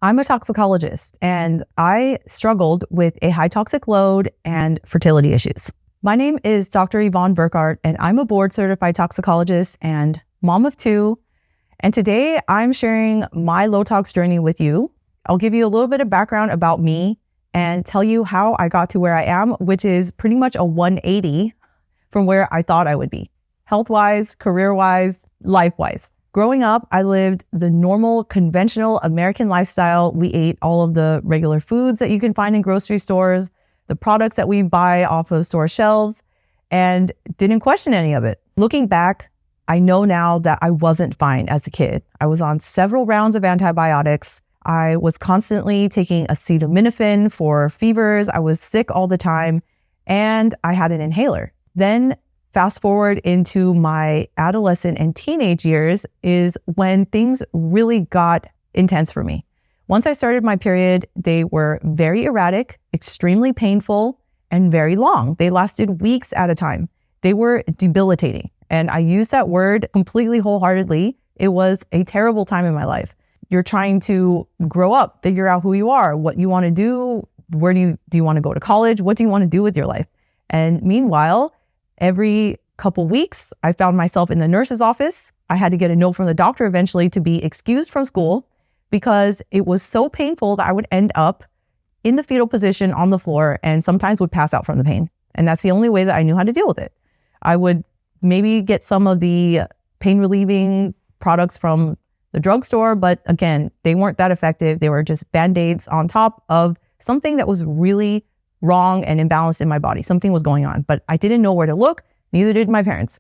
I'm a toxicologist and I struggled with a high toxic load and fertility issues. My name is Dr. Yvonne Burkart and I'm a board certified toxicologist and mom of two. And today I'm sharing my low tox journey with you. I'll give you a little bit of background about me and tell you how I got to where I am, which is pretty much a 180 from where I thought I would be, health-wise, career-wise, life-wise. Growing up, I lived the normal, conventional American lifestyle. We ate all of the regular foods that you can find in grocery stores, the products that we buy off of store shelves, and didn't question any of it. Looking back, I know now that I wasn't fine as a kid. I was on several rounds of antibiotics. I was constantly taking acetaminophen for fevers. I was sick all the time, and I had an inhaler. Then fast forward into my adolescent and teenage years is when things really got intense for me. Once I started my period, they were very erratic, extremely painful, and very long. They lasted weeks at a time. They were debilitating. And I use that word completely wholeheartedly. It was a terrible time in my life. You're trying to grow up, figure out who you are, what you want to do, where do you want to go to college? What do you want to do with your life? And meanwhile, every couple weeks, I found myself in the nurse's office. I had to get a note from the doctor eventually to be excused from school because it was so painful that I would end up in the fetal position on the floor and sometimes would pass out from the pain. And that's the only way that I knew how to deal with it. I would maybe get some of the pain relieving products from the drugstore, but again, they weren't that effective. They were just Band-Aids on top of something that was really wrong and imbalanced in my body. Something was going on, but I didn't know where to look. Neither did my parents.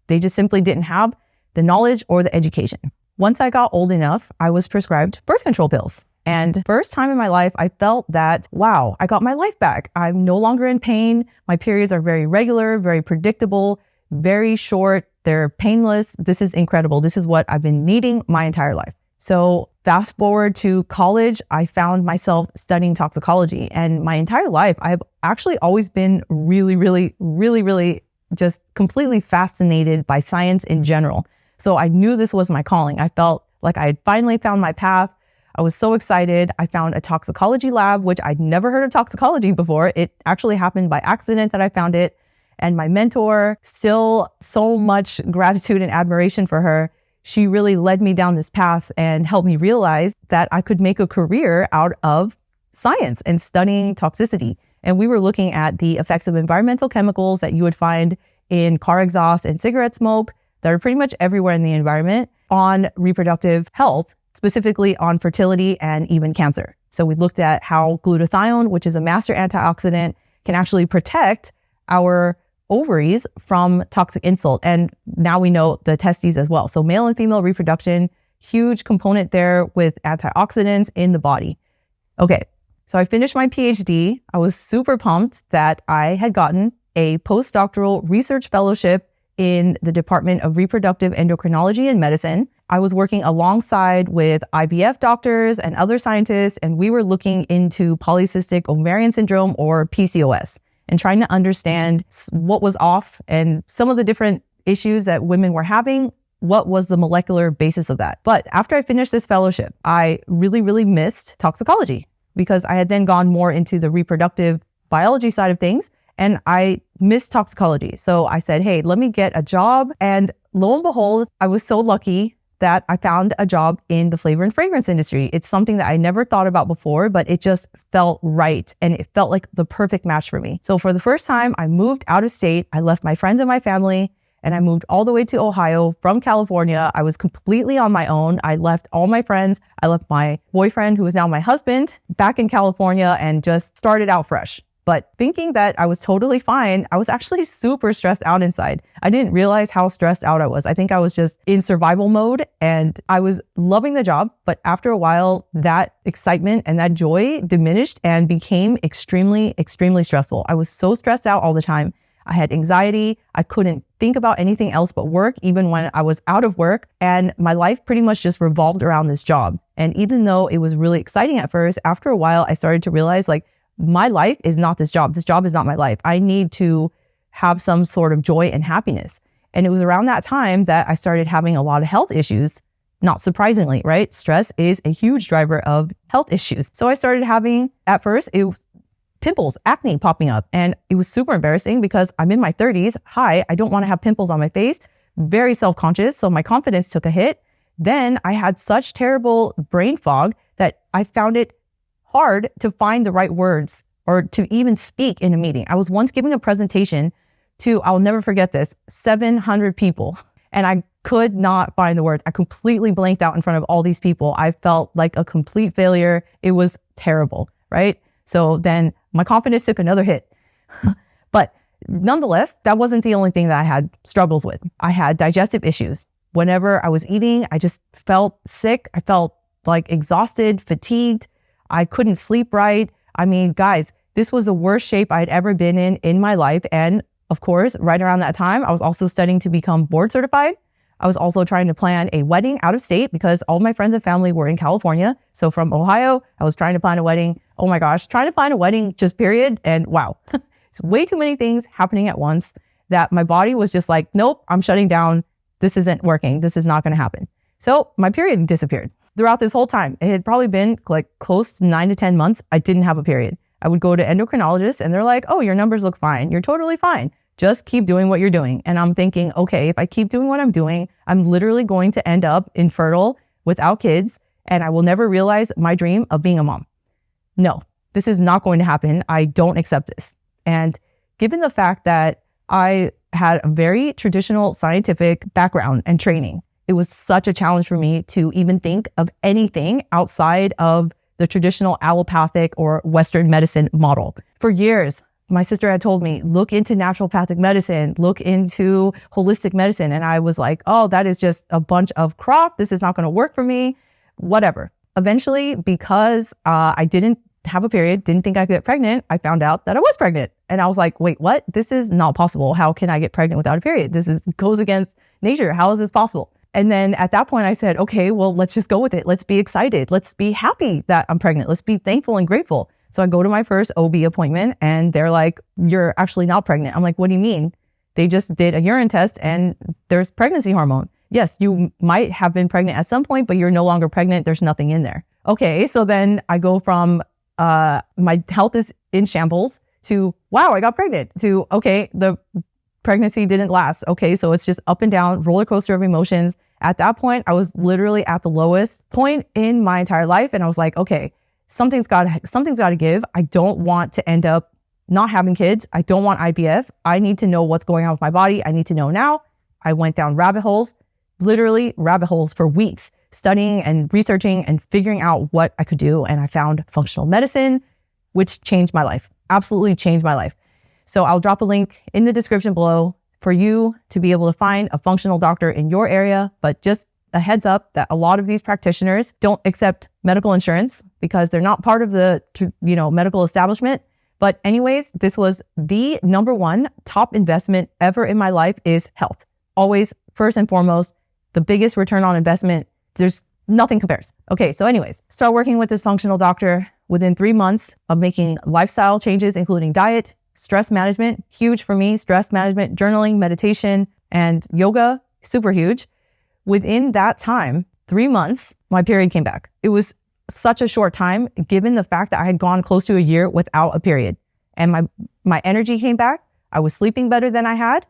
They just simply didn't have the knowledge or the education. Once I got old enough, I was prescribed birth control pills. And first time in my life, I felt that, wow, I got my life back. I'm no longer in pain. My periods are very regular, very predictable, very short. They're painless. This is incredible. This is what I've been needing my entire life. So fast forward to college, I found myself studying toxicology. And my entire life, I've actually always been really just completely fascinated by science in general. So I knew this was my calling. I felt like I had finally found my path. I was so excited. I found a toxicology lab, which I'd never heard of toxicology before. It actually happened by accident that I found it. And my mentor, still so much gratitude and admiration for her. She really led me down this path and helped me realize that I could make a career out of science and studying toxicity. And we were looking at the effects of environmental chemicals that you would find in car exhaust and cigarette smoke that are pretty much everywhere in the environment on reproductive health, specifically on fertility and even cancer. So we looked at how glutathione, which is a master antioxidant, can actually protect our ovaries from toxic insult. And now we know the testes as well. So male and female reproduction, huge component there with antioxidants in the body. Okay, so I finished my PhD. I was super pumped that I had gotten a postdoctoral research fellowship in the Department of Reproductive Endocrinology and Medicine. I was working alongside with IVF doctors and other scientists, and we were looking into polycystic ovarian syndrome or PCOS and trying to understand what was off and some of the different issues that women were having. What was the molecular basis of that? But after I finished this fellowship, I really missed toxicology because I had then gone more into the reproductive biology side of things and I missed toxicology. So I said, hey, let me get a job. And lo and behold, I was so lucky that I found a job in the flavor and fragrance industry. It's something that I never thought about before, but it just felt right. And it felt like the perfect match for me. So for the first time, I moved out of state. I left my friends and my family, and I moved all the way to Ohio from California. I was completely on my own. I left all my friends. I left my boyfriend, who is now my husband, back in California and just started out fresh. But thinking that I was totally fine, I was actually super stressed out inside. I didn't realize how stressed out I was. I think I was just in survival mode and I was loving the job. But after a while, that excitement and that joy diminished and became extremely stressful. I was so stressed out all the time. I had anxiety. I couldn't think about anything else but work, even when I was out of work. And my life pretty much just revolved around this job. And even though it was really exciting at first, after a while, I started to realize my life is not this job. This job is not my life. I need to have some sort of joy and happiness. And it was around that time that I started having a lot of health issues, Not surprisingly, right? Stress is a huge driver of health issues. So I started having, at first, pimples, acne popping up. And it was super embarrassing because I'm in my 30s. Hi, I don't want to have pimples on my face. Very self-conscious. So my confidence took a hit. Then I had such terrible brain fog that I found it hard to find the right words or to even speak in a meeting. I was once giving a presentation to, I'll never forget this, 700 people. And I could not find the words. I completely blanked out in front of all these people. I felt like a complete failure. It was terrible, right? So then my confidence took another hit. But nonetheless, that wasn't the only thing that I had struggles with. I had digestive issues. Whenever I was eating, I just felt sick. I felt like exhausted, fatigued. I couldn't sleep right. I mean, guys, this was the worst shape I'd ever been in my life. And of course, right around that time, I was also studying to become board certified. I was also trying to plan a wedding out of state because all my friends and family were in California. So from Ohio, I was trying to plan a wedding. Oh my gosh, trying to plan a wedding just period. And wow, it's way too many things happening at once that my body was just like, nope, I'm shutting down. This isn't working. This is not going to happen. So my period disappeared. Throughout this whole time, it had probably been like close to 9 to 10 months. I didn't have a period. I would go to endocrinologists and they're like, oh, your numbers look fine. You're totally fine. Just keep doing what you're doing. And I'm thinking, okay, if I keep doing what I'm doing, I'm literally going to end up infertile without kids. And I will never realize my dream of being a mom. No, this is not going to happen. I don't accept this. And given the fact that I had a very traditional scientific background and training, it was such a challenge for me to even think of anything outside of the traditional allopathic or Western medicine model. For years, my sister had told me, look into naturopathic medicine, look into holistic medicine. And I was like, oh, that is just a bunch of crap. This is not going to work for me, whatever. Eventually, because I didn't have a period, didn't think I could get pregnant, I found out that I was pregnant. And I was like, wait, what? This is not possible. How can I get pregnant without a period? This goes against nature. How is this possible? And then at that point I said, okay, well, let's just go with it. Let's be excited. Let's be happy that I'm pregnant. Let's be thankful and grateful. So I go to my first OB appointment and they're like, you're actually not pregnant. I'm like, what do you mean? They just did a urine test and there's pregnancy hormone. Yes, you might have been pregnant at some point, but you're no longer pregnant. There's nothing in there. Okay, so then I go from my health is in shambles to, wow, I got pregnant, to, okay, the pregnancy didn't last. Okay, so it's just up and down, roller coaster of emotions. At that point, I was literally at the lowest point in my entire life. And I was like, okay, something's got to give. I don't want to end up not having kids. I don't want IVF. I need to know what's going on with my body. I need to know now. I went down rabbit holes, literally rabbit holes for weeks, studying and researching and figuring out what I could do. And I found functional medicine, which changed my life, absolutely changed my life. So I'll drop a link in the description below for you to be able to find a functional doctor in your area. But just a heads up that a lot of these practitioners don't accept medical insurance because they're not part of the medical establishment. But anyways, this was the number one top investment ever in my life is health. Always first and foremost, the biggest return on investment. There's nothing compares. Okay, so anyways, start working with this functional doctor within 3 months of making lifestyle changes, including diet, stress management, huge for me, stress management, journaling, meditation, and yoga, super huge. Within that time, 3 months, my period came back. It was such a short time, given the fact that I had gone close to a year without a period. And my energy came back. I was sleeping better than I had.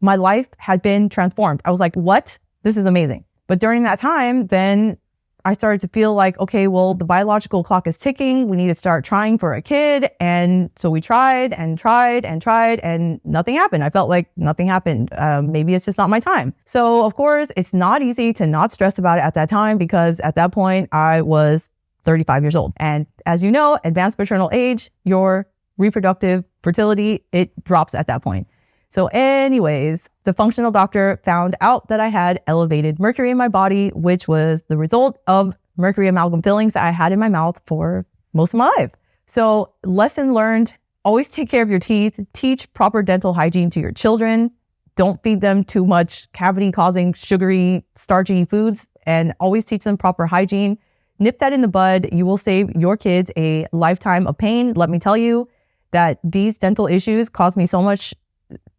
My life had been transformed. I was like, what? This is amazing. But during that time, then I started to feel like, okay, well, the biological clock is ticking. We need to start trying for a kid. And so we tried and nothing happened. I felt like nothing happened. Maybe it's just not my time. So of course, it's not easy to not stress about it at that time because at that point I was 35 years old. And as you know, advanced maternal age, your reproductive fertility, it drops at that point. So anyways, the functional doctor found out that I had elevated mercury in my body, which was the result of mercury amalgam fillings that I had in my mouth for most of my life. So lesson learned, always take care of your teeth, teach proper dental hygiene to your children. Don't feed them too much cavity-causing, sugary, starchy foods, and always teach them proper hygiene. Nip that in the bud. You will save your kids a lifetime of pain. Let me tell you that these dental issues caused me so much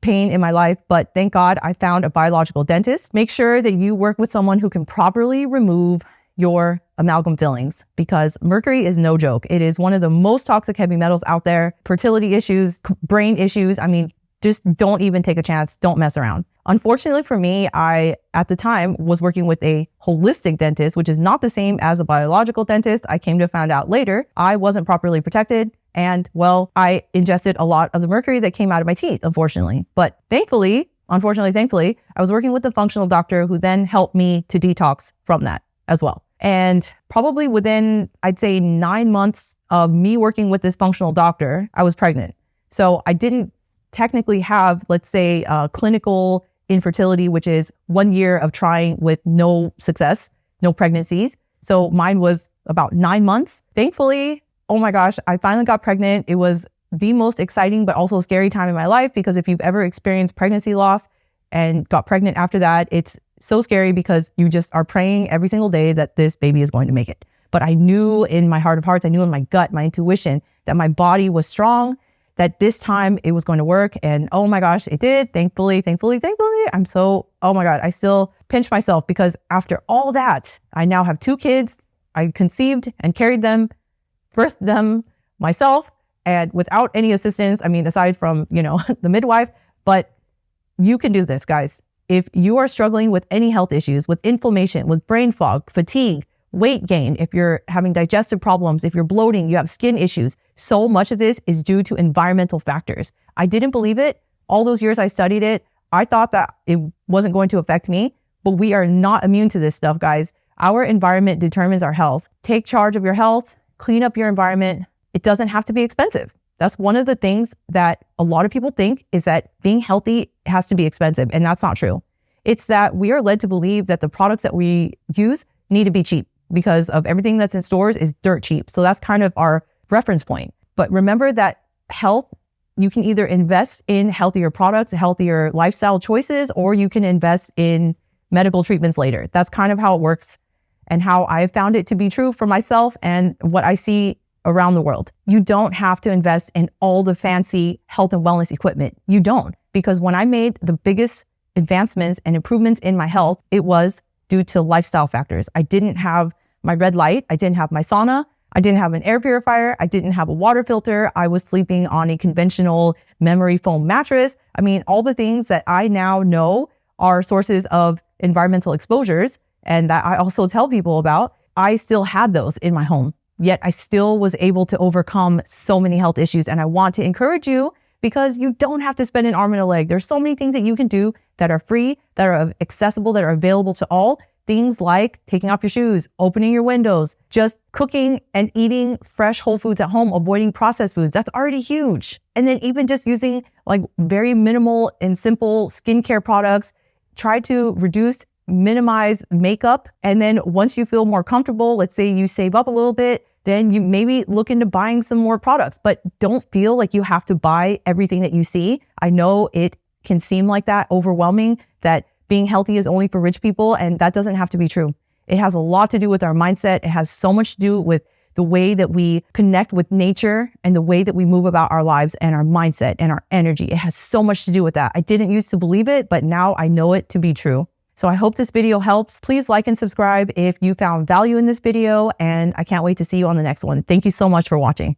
pain in my life, but thank God I found a biological dentist. Make sure that you work with someone who can properly remove your amalgam fillings, because mercury is no joke. It is one of the most toxic heavy metals out there. Fertility issues, brain issues. I mean, just don't even take a chance. Don't mess around. Unfortunately for me, I, at the time, was working with a holistic dentist, which is not the same as a biological dentist. I came to find out later I wasn't properly protected. And well, I ingested a lot of the mercury that came out of my teeth, unfortunately. But thankfully, I was working with a functional doctor who then helped me to detox from that as well. And probably within, I'd say 9 months of me working with this functional doctor, I was pregnant. So I didn't technically have, let's say, clinical infertility, which is 1 year of trying with no success, no pregnancies. So mine was about 9 months. Thankfully, oh my gosh, I finally got pregnant. It was the most exciting but also scary time in my life, because if you've ever experienced pregnancy loss and got pregnant after that, it's so scary because you just are praying every single day that this baby is going to make it. But I knew in my heart of hearts, I knew in my gut, my intuition, that my body was strong, that this time it was going to work. And oh my gosh, it did. Thankfully. I'm so, oh my God, I still pinch myself, because after all that, I now have 2 kids. I conceived and carried them, birthed them myself, and without any assistance. I mean, aside from, the midwife. But you can do this, guys. If you are struggling with any health issues, with inflammation, with brain fog, fatigue, weight gain, if you're having digestive problems, if you're bloating, you have skin issues, so much of this is due to environmental factors. I didn't believe it. All those years I studied it, I thought that it wasn't going to affect me, but we are not immune to this stuff, guys. Our environment determines our health. Take charge of your health, clean up your environment. It doesn't have to be expensive. That's one of the things that a lot of people think, is that being healthy has to be expensive, and that's not true. It's that we are led to believe that the products that we use need to be cheap, because of everything that's in stores is dirt cheap. So that's kind of our reference point. But remember that health, you can either invest in healthier products, healthier lifestyle choices, or you can invest in medical treatments later. That's kind of how it works, and how I found it to be true for myself and what I see around the world. You don't have to invest in all the fancy health and wellness equipment. You don't, because when I made the biggest advancements and improvements in my health, it was due to lifestyle factors. I didn't have my red light. I didn't have my sauna. I didn't have an air purifier. I didn't have a water filter. I was sleeping on a conventional memory foam mattress. I mean, all the things that I now know are sources of environmental exposures, and that I also tell people about, I still had those in my home. Yet I still was able to overcome so many health issues. And I want to encourage you, because you don't have to spend an arm and a leg. There's so many things that you can do that are free, that are accessible, that are available to all. Things like taking off your shoes, opening your windows, just cooking and eating fresh whole foods at home, avoiding processed foods. That's already huge. And then even just using like very minimal and simple skincare products. Try to reduce, minimize makeup. And then once you feel more comfortable, let's say you save up a little bit, then you maybe look into buying some more products, but don't feel like you have to buy everything that you see. I know it can seem like that, overwhelming, that being healthy is only for rich people, and that doesn't have to be true. It has a lot to do with our mindset. It has so much to do with the way that we connect with nature and the way that we move about our lives and our mindset and our energy. It has so much to do with that. I didn't used to believe it, but now I know it to be true. So I hope this video helps. Please like and subscribe if you found value in this video, and I can't wait to see you on the next one. Thank you so much for watching.